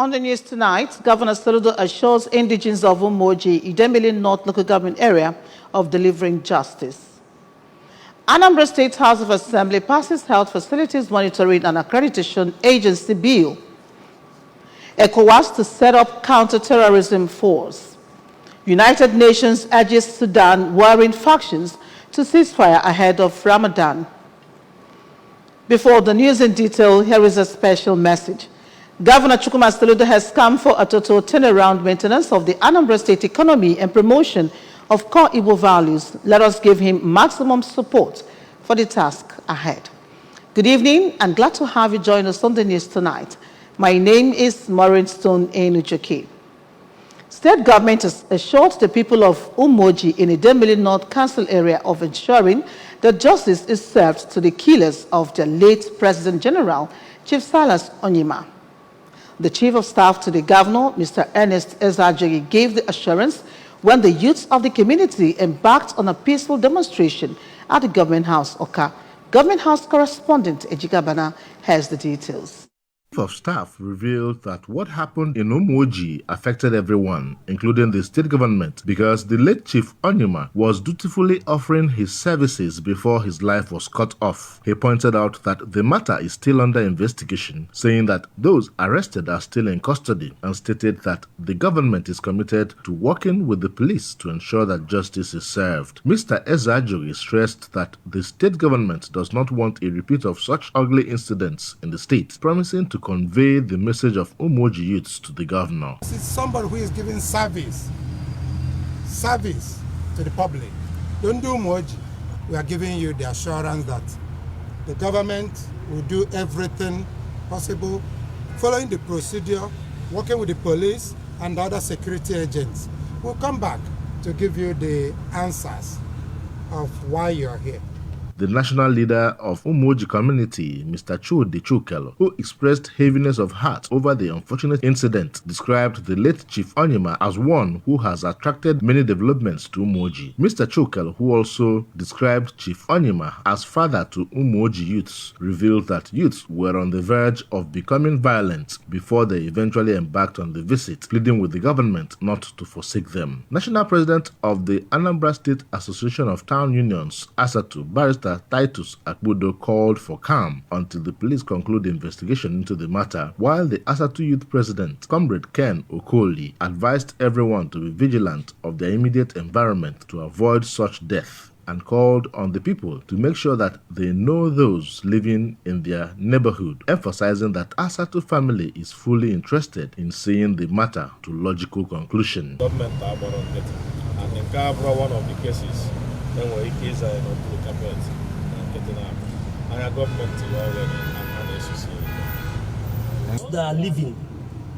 On the news tonight, Governor Soludo assures indigents of Umoji, Idemili North local government area of delivering justice. Anambra State House of Assembly passes Health Facilities Monitoring and Accreditation Agency Bill. ECOWAS to set up counterterrorism force. United Nations urges Sudan warring factions to ceasefire ahead of Ramadan. Before the news in detail, here is a special message. Governor Chukwuma Soludo has come for a total turnaround maintenance of the Anambra State economy and promotion of core Igbo values. Let us give him maximum support for the task ahead. Good evening and glad to have you join us on the news tonight. My name is Maureen Stone Enujoki. State government has assured the people of Umoji in the Idemili North Council area of ensuring that justice is served to the killers of their late President General, Chief Silas Onyema. The Chief of Staff to the Governor, Mr. Ernest Ezajegi, gave the assurance when the youths of the community embarked on a peaceful demonstration at the Government House, Oka. Government House correspondent Ejika Bana has the details. Chief of Staff revealed that what happened in Umoji affected everyone, including the state government, because the late Chief Onyema was dutifully offering his services before his life was cut off. He pointed out that the matter is still under investigation, saying that those arrested are still in custody, and stated that the government is committed to working with the police to ensure that justice is served. Mr. Ezajuri stressed that the state government does not want a repeat of such ugly incidents in the state, promising to convey the message of Umoji youths to the governor. This is somebody who is giving service to the public. Don't do Umoji. We are giving you the assurance that the government will do everything possible, following the procedure, working with the police and other security agents. We'll come back to give you the answers of why you are here. The national leader of Umoji community, Mr. Chudi Chukelo, who expressed heaviness of heart over the unfortunate incident, described the late Chief Onyema as one who has attracted many developments to Umoji. Mr. Chukelo, who also described Chief Onyema as father to Umoji youths, revealed that youths were on the verge of becoming violent before they eventually embarked on the visit, pleading with the government not to forsake them. National President of the Anambra State Association of Town Unions, ASATU, Barrister Titus Akbudo, called for calm until the police conclude the investigation into the matter, while the ASATU Youth President, Comrade Ken Okoli, advised everyone to be vigilant of their immediate environment to avoid such death, and called on the people to make sure that they know those living in their neighborhood, emphasizing that ASATU family is fully interested in seeing the matter to logical conclusion. Government are and in Cabra, one of the cases, then we case are not to carpet and getting up. And our government already and associated. That are living,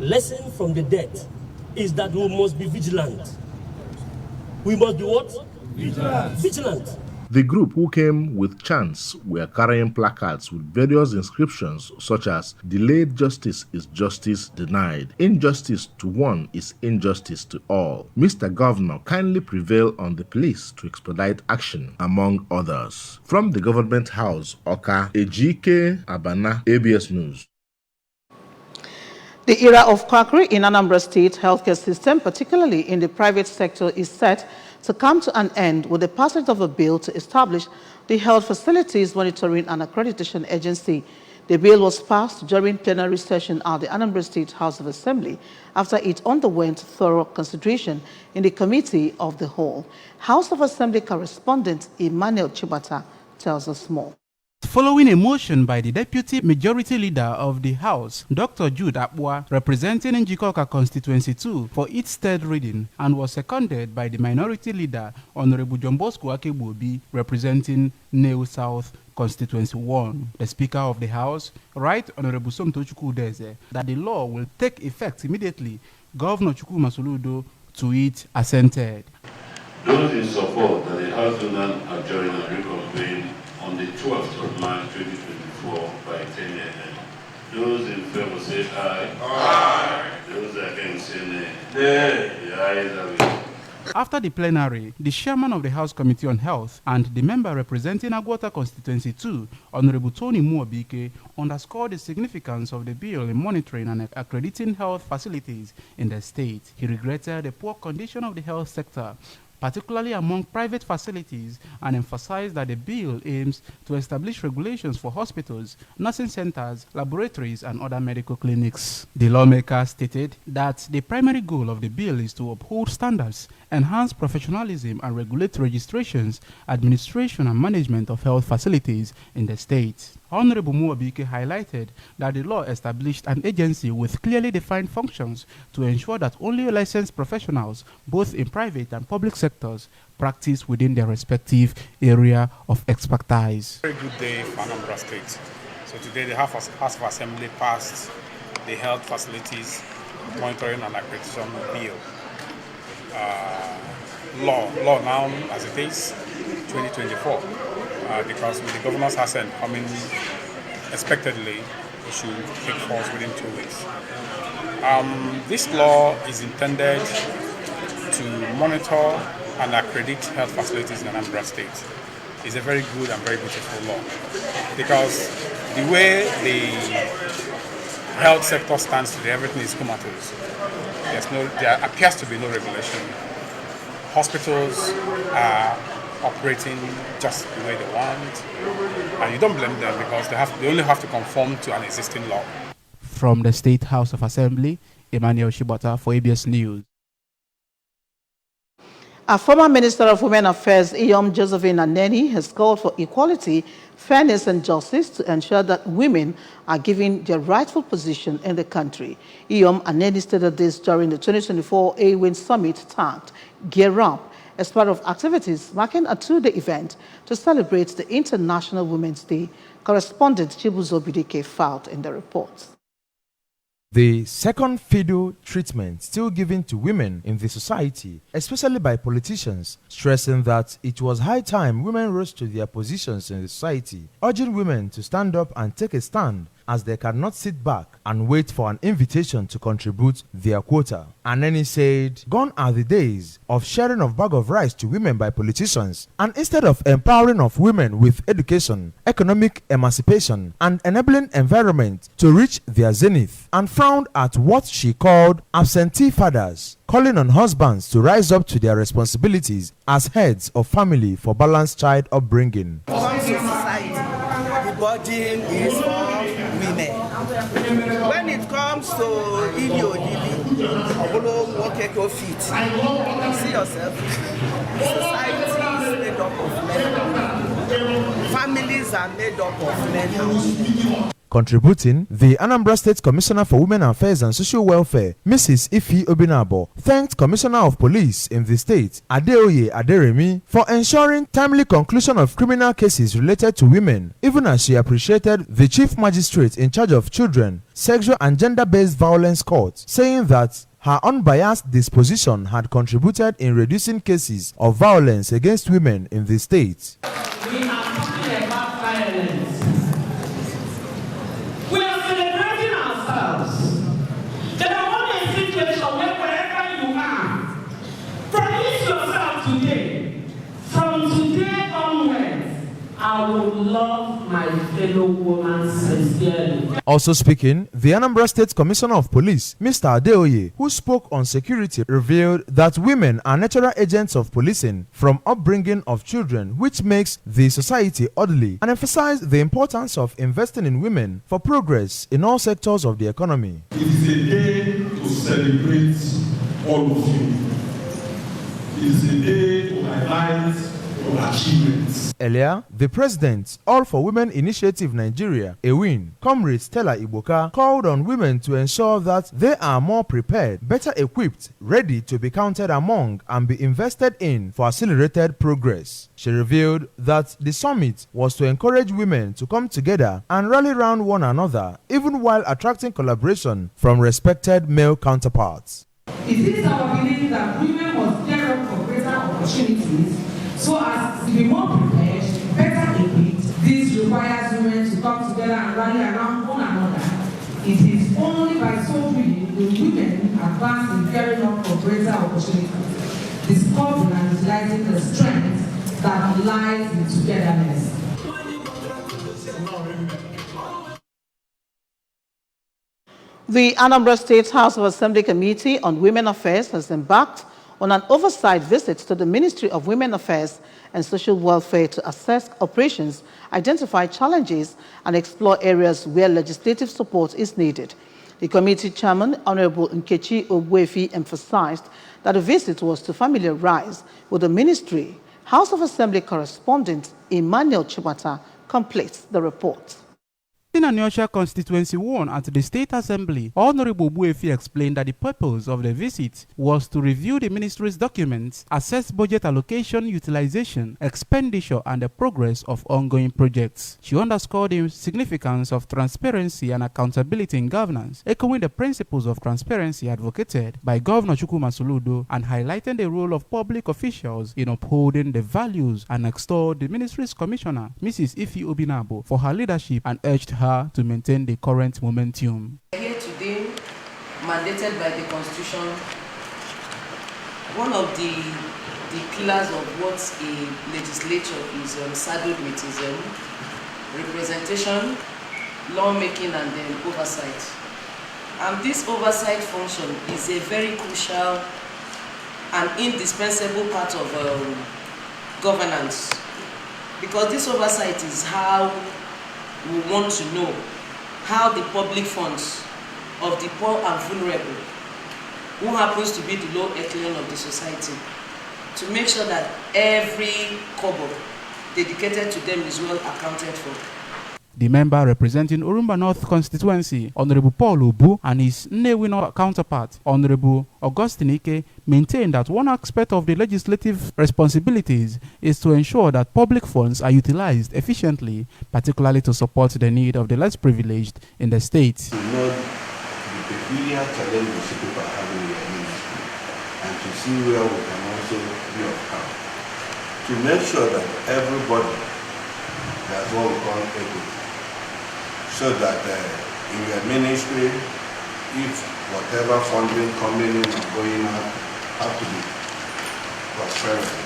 lesson from the death is that we must be vigilant. We must be what? Vigilant. Vigilant. The group who came with chants were carrying placards with various inscriptions such as "Delayed justice is justice denied. Injustice to one is injustice to all. Mr. Governor, kindly prevail on the police to expedite action," among others. From the Government House, Oka, Ejike Abana, ABS News. The era of quackery in Anambra State healthcare system, particularly in the private sector, is set to come to an end with the passage of a bill to establish the Health Facilities Monitoring and Accreditation Agency. The bill was passed during plenary session at the Anambra State House of Assembly after it underwent thorough consideration in the Committee of the Whole. House of Assembly correspondent Emmanuel Chibata tells us more. Following a motion by the Deputy Majority Leader of the House, Dr. Jude Apwa, representing Njikoka Constituency 2 for its third reading, and was seconded by the Minority Leader, Honorable John Bosco Akebobi, representing Neo South Constituency 1. The Speaker of the House, Right Honorable Somto Chukwudeze, that the law will take effect immediately. Governor Chukwuma Soludo to it assented. Those in support that the House do not adjourn and reconvene on the 12th of March 2024 by 10 a.m. Those in favor say aye. Aye. Those against say nay. Nay. The ayes have it. After the plenary, the chairman of the House Committee on Health and the member representing Agwata Constituency 2, Honorable Tony Muobike, underscored the significance of the bill in monitoring and accrediting health facilities in the state. He regretted the poor condition of the health sector, particularly among private facilities, and emphasized that the bill aims to establish regulations for hospitals, nursing centers, laboratories, and other medical clinics. The lawmaker stated that the primary goal of the bill is to uphold standards, enhance professionalism, and regulate registrations, administration, and management of health facilities in the state. Honorable Muobike highlighted that the law established an agency with clearly defined functions to ensure that only licensed professionals, both in private and public sectors, practice within their respective area of expertise. Very good day for Anambra State. So today the House of Assembly passed the Health Facilities Monitoring and Accreditation Bill. Law now as it is, 2024. Because with the governor's assent coming expectedly, it should take force within 2 weeks. This law is intended to monitor and accredit health facilities in Anambra State. It's a very good and very beautiful law because the way the health sector stands today, everything is comatose. There appears to be no regulation. Hospitals are operating just the way they want, and you don't blame them because they only have to conform to an existing law. From the State House of Assembly, Emmanuel Shibata for ABS News. A former Minister of Women Affairs, Josephine Aneni, has called for equality, fairness, and justice to ensure that women are given their rightful position in the country. Aneni stated this during the 2024 AWIN Summit tagged Gear Up, as part of activities marking a two-day event to celebrate the International Women's Day. Correspondent Chibuzo Bidike filed in the report. The second fiddle treatment still given to women in the society, especially by politicians, stressing that it was high time women rose to their positions in the society, urging women to stand up and take a stand as they cannot sit back and wait for an invitation to contribute their quota. And then he said, gone are the days of sharing of bag of rice to women by politicians, and instead of empowering of women with education, economic emancipation, and enabling environment to reach their zenith, and frowned at what she called absentee fathers, calling on husbands to rise up to their responsibilities as heads of family for balanced child upbringing. The burden is for women. When it comes to fit, see yourself, society is made up of men. Families are made up of men and women. Contributing, the Anambra State Commissioner for Women Affairs and Social Welfare, Mrs. Ifi Obinabo, thanked Commissioner of Police in the state, Adeoye Aderemi, for ensuring timely conclusion of criminal cases related to women, even as she appreciated the Chief Magistrate in charge of Children, Sexual and Gender-Based Violence Court, saying that her unbiased disposition had contributed in reducing cases of violence against women in the state. We are talking about violence. We are celebrating ourselves. There are only a situation where wherever you are, promise yourself today, from today onwards, I will love my fellow woman sincerely. Also speaking, the Anambra State Commissioner of Police, Mr. Adeoye, who spoke on security, revealed that women are natural agents of policing from upbringing of children, which makes the society orderly, and emphasized the importance of investing in women for progress in all sectors of the economy. It is a day to celebrate all of you. It is a day to highlight achievements. Earlier, the President, All for Women Initiative Nigeria, AWIN, Comrade Stella Iboka, called on women to ensure that they are more prepared, better equipped, ready to be counted among and be invested in for accelerated progress. She revealed that the summit was to encourage women to come together and rally around one another, even while attracting collaboration from respected male counterparts. It is our belief that women must gear up for greater opportunities so as to be more prepared, better equipped. This requires women to come together and rally around one another. It is only by so doing will women advance in gearing up for greater opportunities. This recognizing the strength that lies in togetherness. The Anambra State House of Assembly Committee on Women Affairs has embarked on an oversight visit to the Ministry of Women Affairs and Social Welfare to assess operations, identify challenges, and explore areas where legislative support is needed. The committee chairman, Honorable Nkechi Ogbuefi, emphasized that the visit was to familiarize with the ministry. House of Assembly correspondent Emmanuel Chibata completes the report. In Anyosha Constituency 1 at the State Assembly, Honorable Buefi explained that the purpose of the visit was to review the ministry's documents, assess budget allocation, utilization, expenditure, and the progress of ongoing projects. She underscored the significance of transparency and accountability in governance, echoing the principles of transparency advocated by Governor Chukwuma Soludo and highlighting the role of public officials in upholding the values, and extolled the ministry's commissioner, Mrs. Ifi Obinabo, for her leadership and urged her to maintain the current momentum. Here today, mandated by the Constitution, one of the pillars of what a legislature is saddled with is representation, lawmaking, and then oversight. And this oversight function is a very crucial and indispensable part of governance, because this oversight is how we want to know how the public funds of the poor and vulnerable, who happens to be the low echelon of the society, to make sure that every kobo dedicated to them is well accounted for. The member representing Urumba North constituency, Honorable Paul Ubu, and his Nnewi counterpart, Honorable Augustine Ike, maintained that one aspect of the legislative responsibilities is to ensure that public funds are utilized efficiently, particularly to support the need of the less privileged in the state. To know the peculiar challenges people are having in their ministry, and to see where we can also be of help. To make sure that everybody has what we call equity. So that in your ministry, if whatever funding coming in or going out, have to be prosperity.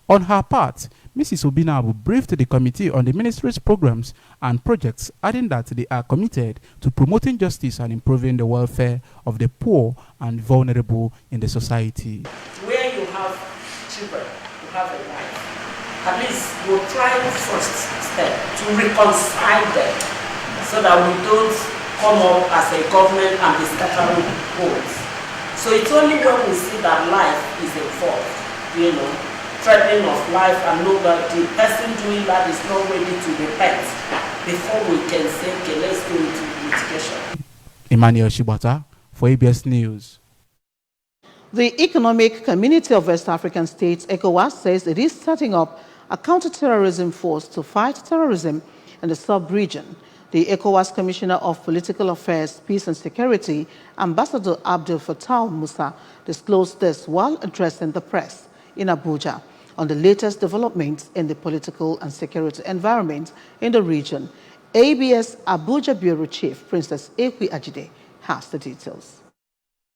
On her part, Mrs. Obinabo briefed the committee on the ministry's programs and projects, adding that they are committed to promoting justice and improving the welfare of the poor and vulnerable in the society. Where you have children, you have a life, at least we'll try first step to reconcile them, so that we don't come up as a government and be scattering votes. So it's only when we see that life is involved, threatening of life, and know that the person doing that is not ready to repent before we can say, okay, let's go into litigation. Emmanuel Shibata for ABS News. The Economic Community of West African States, ECOWAS, says it is setting up a counterterrorism force to fight terrorism in the sub-region. The ECOWAS Commissioner of Political Affairs, Peace and Security, Ambassador Abdel Fattah Musa, disclosed this while addressing the press in Abuja on the latest developments in the political and security environment in the region. ABS Abuja Bureau Chief Princess Ekwi Ajide has the details.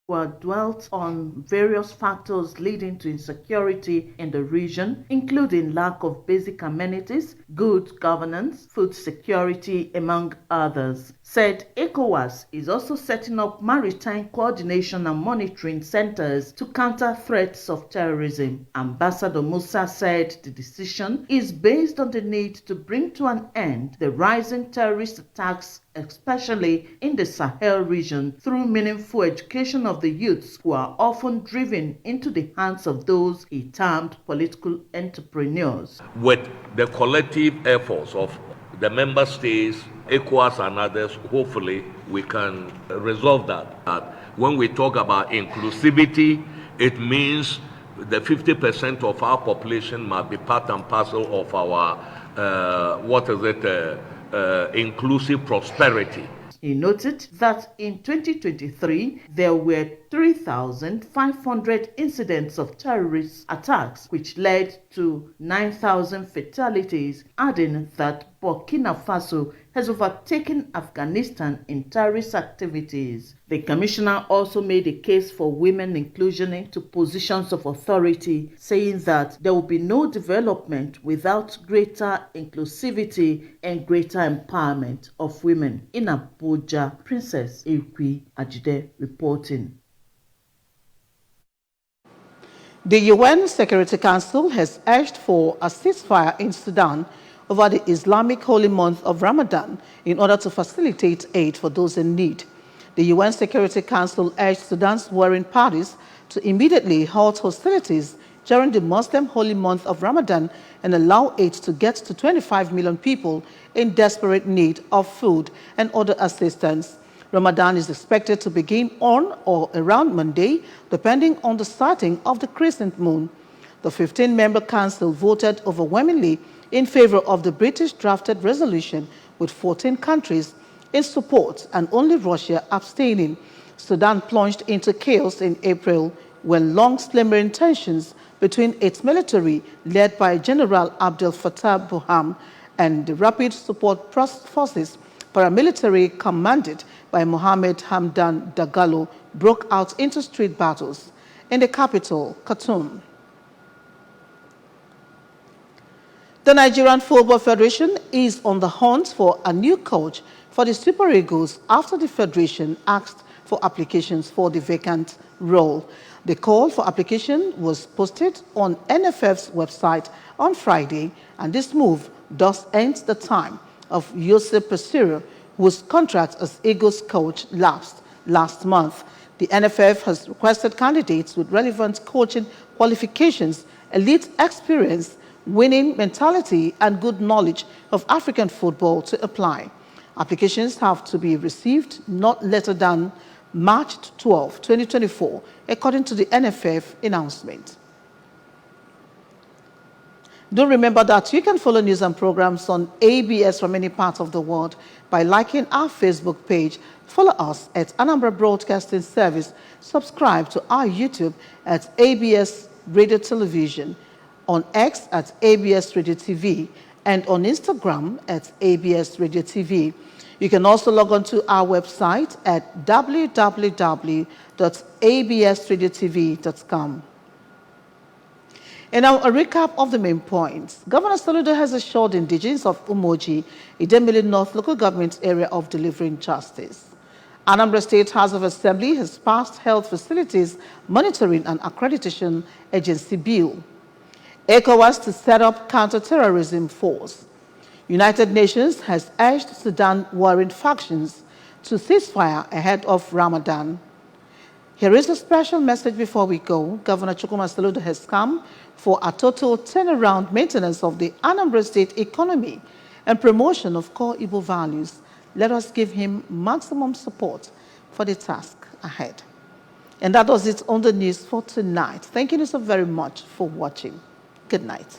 Were dwelt on various factors leading to insecurity in the region, including lack of basic amenities, good governance, food security, among others. Said ECOWAS is also setting up maritime coordination and monitoring centers to counter threats of terrorism. Ambassador Musa said the decision is based on the need to bring to an end the rising terrorist attacks, especially in the Sahel region, through meaningful education of the youths who are often driven into the hands of those he termed political entrepreneurs. With the collective efforts of the member states, ECOWAS and others, hopefully we can resolve that. When we talk about inclusivity, it means the 50% of our population must be part and parcel of our, inclusive prosperity. He noted that in 2023, there were 3,500 incidents of terrorist attacks, which led to 9,000 fatalities, adding that Burkina Faso has overtaken Afghanistan in terrorist activities. The commissioner also made a case for women inclusion into positions of authority, saying that there will be no development without greater inclusivity and greater empowerment of women. In Abuja, Princess Ekwi Ajide reporting. The UN Security Council has urged for a ceasefire in Sudan over the Islamic holy month of Ramadan in order to facilitate aid for those in need. The UN Security Council urged Sudan's warring parties to immediately halt hostilities during the Muslim holy month of Ramadan and allow aid to get to 25 million people in desperate need of food and other assistance. Ramadan is expected to begin on or around Monday, depending on the sighting of the crescent moon. The 15-member council voted overwhelmingly in favor of the British-drafted resolution, with 14 countries in support and only Russia abstaining. Sudan plunged into chaos in April when long-slumbering tensions between its military, led by General Abdel Fattah Burhan, and the Rapid Support Forces, paramilitary commanded by Mohamed Hamdan Dagalo, broke out into street battles in the capital, Khartoum. The Nigerian Football Federation is on the hunt for a new coach for the Super Eagles after the federation asked for applications for the vacant role. The call for application was posted on NFF's website on Friday, and this move thus ends the time of Joseph Pesiro, whose contract as Eagles coach lapsed last month. The NFF has requested candidates with relevant coaching qualifications, elite experience, winning mentality, and good knowledge of African football to apply. Applications have to be received not later than March 12, 2024, according to the NFF announcement. Do remember that you can follow news and programs on ABS from any part of the world by liking our Facebook page. Follow us at Anambra Broadcasting Service. Subscribe to our YouTube at ABS Radio Television, on X at ABS Radio TV, and on Instagram at ABS Radio TV. You can also log on to our website at www.absradiotv.com. And now a recap of the main points. Governor Soludo has assured indigenes of Umoji, Idemili North local government area, of delivering justice. Anambra State House of Assembly has passed Health Facilities Monitoring and Accreditation Agency Bill. ECOWAS to set up counterterrorism force. United Nations has urged Sudan warring factions to ceasefire ahead of Ramadan. Here is a special message before we go. Governor Chukwuma Soludo has come for a total turnaround maintenance of the Anambra State economy and promotion of core Igbo values. Let us give him maximum support for the task ahead. And that was it on the news for tonight. Thank you so very much for watching. Good night.